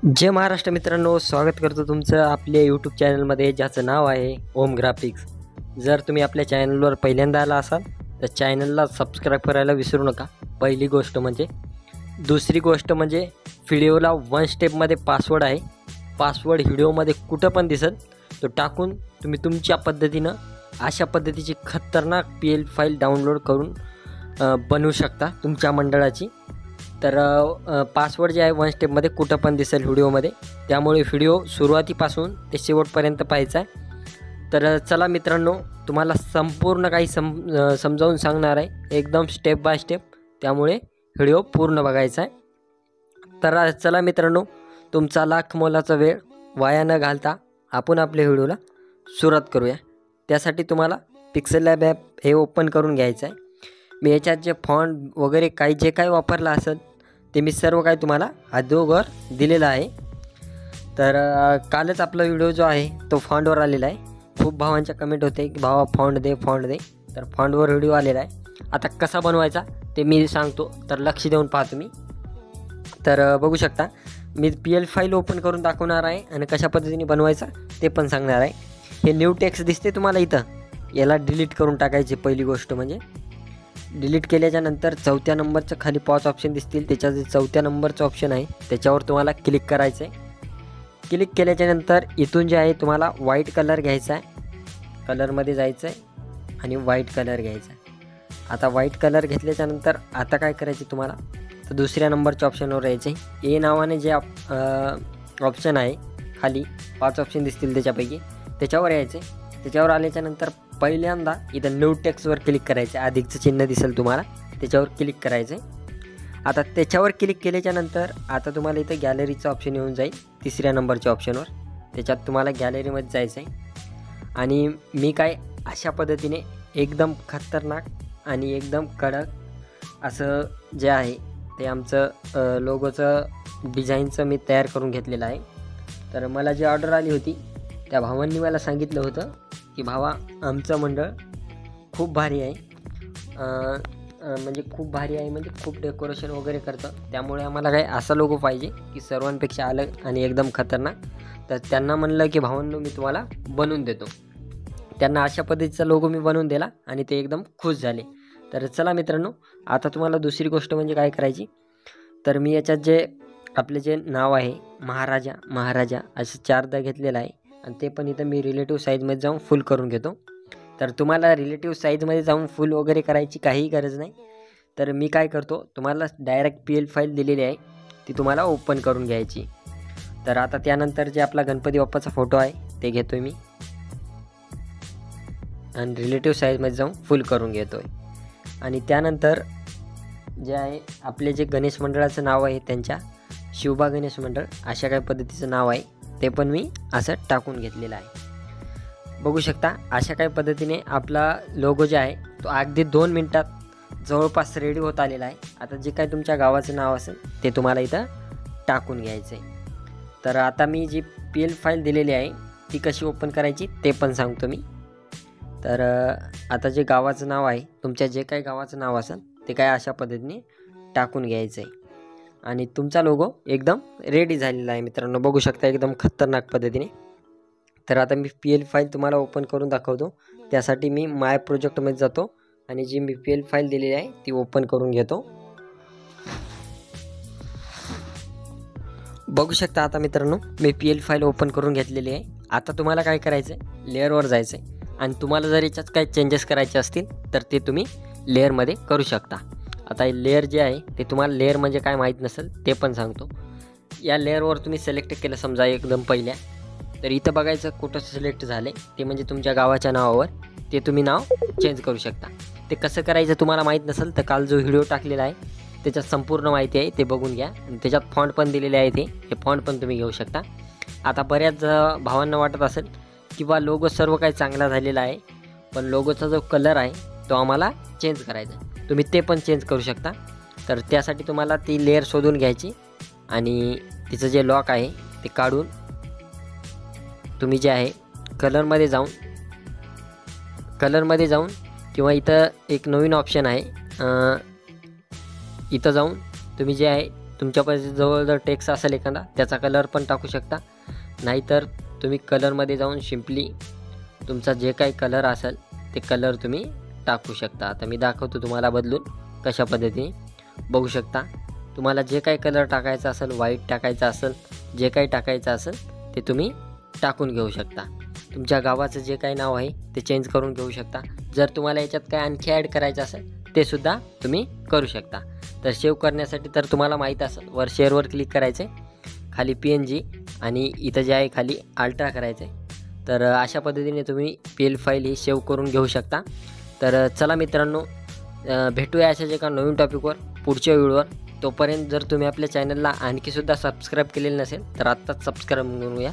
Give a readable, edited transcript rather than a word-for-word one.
जय महाराष्ट्र मित्रांनो, स्वागत करतो तुमचं आपल्या यूट्यूब चॅनलमध्ये ज्याचं नाव आहे ओम ग्राफिक्स. जर तुम्ही आपल्या चॅनलवर पहिल्यांदा आला असाल तर चॅनलला सबस्क्राईब करायला विसरू नका. पहिली गोष्ट म्हणजे. दुसरी गोष्ट म्हणजे व्हिडिओला वन स्टेपमध्ये पासवर्ड आहे. पासवर्ड व्हिडिओमध्ये कुठं पण दिसेल तो टाकून तुम्ही तुमच्या पद्धतीनं अशा पद्धतीची खतरनाक PL फाईल डाउनलोड करून बनवू शकता तुमच्या मंडळाची. तर पासवर्ड जे आहे वन स्टेपमध्ये कुठं पण दिसेल व्हिडिओमध्ये, त्यामुळे व्हिडिओ सुरुवातीपासून ते शेवटपर्यंत पाहायचा आहे. तर चला मित्रांनो, तुम्हाला संपूर्ण काही समजावून सांगणार आहे एकदम स्टेप बाय स्टेप, त्यामुळे व्हिडिओ पूर्ण बघायचा आहे. तर चला मित्रांनो, तुमचा लाख मोलाचा वेळ वाया न घालता आपण आपल्या व्हिडिओला सुरुवात करूया. त्यासाठी तुम्हाला पिक्सेल लॅब ॲप हे ओपन करून घ्यायचं आहे. मी याच्यात जे फॉन्ट वगैरे जे काही वापरलं असेल ते मी सर्व काही तुम्हाला अगोदर दिलेलं आहे. तर कालच आपला व्हिडिओ जो आहे तो फॉन्टवर आलेला आहे. खूप भावांच्या कमेंट होते की भावा फॉन्ट दे फॉन्ट दे. तर फॉन्टवर व्हिडिओ आलेला आहे. आता कसा बनवायचा ते मी सांगतो, तर लक्ष देऊन पहा तुम्ही. तर बघू शकता मी PL फाईल ओपन करून दाखवणार आहे आणि कशा पद्धतीने बनवायचा ते पण सांगणार आहे. हे न्यू टेक्स्ट दिसते तुम्हाला इथं, याला डिलीट करून टाकायची. पहिली गोष्ट म्हणजे डिलीट केल्याच्या नंतर चौथ्या नंबरचं खाली पॉज ऑप्शन दिसतील, त्याच्या जे चौथ्या नंबरचं ऑप्शन आहे त्याच्यावर तुम्हाला क्लिक करायचं आहे. क्लिक केल्याच्यानंतर इथून जे आहे तुम्हाला व्हाईट कलर घ्यायचा आहे. कलरमध्ये जायचं आहे आणि व्हाईट कलर घ्यायचा आहे. आता व्हाईट कलर घेतल्याच्यानंतर आता काय करायचे तुम्हाला, तर दुसऱ्या नंबरच्या ऑप्शनवर यायचे. ए नावाने जे ऑप्शन आहे खाली 5 ऑप्शन दिसतील त्याच्यापैकी, त्याच्यावर यायचे. त्याच्यावर आल्याच्यानंतर पहिल्यांदा इथं न्यू टेक्स्टवर क्लिक करायचं. अधिकचं चिन्ह दिसेल तुम्हाला, त्याच्यावर क्लिक करायचं. आता त्याच्यावर क्लिक केल्याच्यानंतर आता तुम्हाला इथं गॅलरीचं ऑप्शन येऊन जाईल तिसऱ्या नंबरच्या ऑप्शनवर. त्याच्यात तुम्हाला गॅलरीमध्ये जायचं आहे आणि मी काय अशा पद्धतीने एकदम खतरनाक आणि एकदम कडक असं जे आहे ते आमचं लोगोचं डिझाईनचं मी तयार करून घेतलेलं आहे. तर मला जी ऑर्डर आली होती त्या भावांनी मला सांगितलं होतं की भावा आमचं मंडळ खूप भारी आहे, म्हणजे खूप भारी आहे म्हणजे खूप डेकोरेशन वगैरे करतं, त्यामुळे आम्हाला काय असा लोगो पाहिजे की सर्वांपेक्षा अलग आणि एकदम खतरनाक. तर त्यांना म्हणलं की भावांनो मी तुम्हाला बनवून देतो. त्यांना अशा पद्धतीचा लोगो मी बनवून दिला आणि ते एकदम खुश झाले. तर चला मित्रांनो, आता तुम्हाला दुसरी गोष्ट म्हणजे काय करायची, तर मी याच्यात जे आपले जे नाव आहे महाराजा असं 4दा घेतलेलं आहे आणि ते पण इथं मी रिलेटिव्ह साईजमध्ये जाऊन फुल करून घेतो. तर तुम्हाला रिलेटिव्ह साईजमध्ये जाऊन फुल वगैरे करायची काहीही गरज नाही. तर मी काय करतो, तुम्हाला डायरेक्ट PL फाईल दिलेली आहे ती तुम्हाला ओपन करून घ्यायची. तर आता त्यानंतर जे आपला गणपती बाप्पाचा फोटो आहे ते घेतो मी आणि रिलेटिव्ह साईजमध्ये जाऊन फुल करून घेतो आहे. आणि त्यानंतर जे आहे आपले जे गणेश मंडळाचं नाव आहे त्यांच्या शिवबा गणेश मंडळ अशा काही पद्धतीचं नाव आहे ते पण मी असं टाकून घेतलेलं आहे. बघू शकता अशा काही पद्धतीने आपला लोगो जे आहे तो अगदी 2 मिनटात जवळपास रेडी होत आलेला आहे. आता जे काही तुमच्या गावाचं नाव असेल ते तुम्हाला इथं टाकून घ्यायचं आहे. तर आता मी जी PL फाईल दिलेली आहे ती कशी ओपन करायची ते पण सांगतो मी. तर आता जे गावाचं नाव आहे, तुमच्या जे काही गावाचं नाव असेल ते काय अशा पद्धतीने टाकून घ्यायचं आहे आणि तुमचा लोगो एकदम रेडी झालेला आहे मित्रांनो. बघू शकता एकदम खतरनाक पद्धतीने. तर आता मी PL फाईल तुम्हाला ओपन करून दाखवतो. त्यासाठी मी माय प्रोजेक्टमध्ये जातो आणि जी मी PL फाईल दिलेली आहे ती ओपन करून घेतो. बघू शकता आता मित्रांनो मी PL फाईल ओपन करून घेतलेली आहे. आता तुम्हाला काय करायचं आहे, लेअरवर जायचं आहे आणि तुम्हाला जर याच्यात काही चेंजेस करायचे असतील तर ते तुम्ही लेअरमध्ये करू शकता. आता लेअर जे आहे ते तुम्हाला लेअर म्हणजे काय माहीत नसेल ते पण सांगतो. या लेअरवर तुम्ही सिलेक्ट केलं समजा एकदम पहिल्या, तर इथं बघायचं कुठं सिलेक्ट झाले ते म्हणजे तुमच्या गावाच्या नावावर, ते तुम्ही नाव चेंज करू शकता. ते कसं करायचं तुम्हाला माहीत नसेल तर काल जो व्हिडिओ टाकलेला आहे त्याच्यात संपूर्ण माहिती आहे, ते बघून घ्या. आणि त्याच्यात फॉन्ट पण दिलेले आहे, हे फॉन्ट पण तुम्ही घेऊ शकता. आता बऱ्याच भावांना वाटत असेल किंवा लोगो सर्व काही चांगला झालेला आहे, पण लोगोचा जो कलर आहे तो आम्हाला चेंज करायचा आहे. तुम्ही ते पण चेंज करू शकता. तर त्यासाठी तुम्हाला ती लेअर शोधून घ्यायची आणि तिचं जे लॉक आहे ते काढून तुम्ही जे आहे कलरमध्ये जाऊन किंवा इथं एक नवीन ऑप्शन आहे, इथं जाऊन तुम्ही जे आहे तुमच्यापाशी जवळ जर टेक्स्ट असेल एखादा त्याचा कलर पण टाकू शकता, नाहीतर तुम्ही कलरमध्ये जाऊन सिम्पली तुमचा जे काही कलर असेल ते कलर तुम्ही टाकू शकता. आता मी दाखवतो तुम्हाला बदलून कशा पद्धतीने. बघू शकता तुम्हाला जे काही कलर टाकायचा असेल, व्हाईट टाकायचा असेल, जे काही टाकायचं असेल ते तुम्ही टाकून घेऊ शकता. तुमच्या गावाचं जे काही नाव आहे ते चेंज करून घेऊ शकता. जर तुम्हाला याच्यात काय आणखी ॲड करायचं असेल ते सुद्धा तुम्ही करू शकता. तर सेव्ह करण्यासाठी तर तुम्हाला माहीत असेल, वर शेअरवर क्लिक करायचं आहे, खाली PNG आणि इथं जे आहे खाली अल्ट्रा करायचं आहे. तर अशा पद्धतीने तुम्ही PL फाईल ही सेव्ह करून घेऊ शकता. तर चला मित्रांनो, भेटूया अशाच एका नवीन टॉपिकवर पुढच्या व्हिडिओवर. तोपर्यंत जर तुम्ही आपल्या चॅनलला आणखीसुद्धा सबस्क्राईब केलेलं नसेल तर आत्ताच सबस्क्राईब करूया.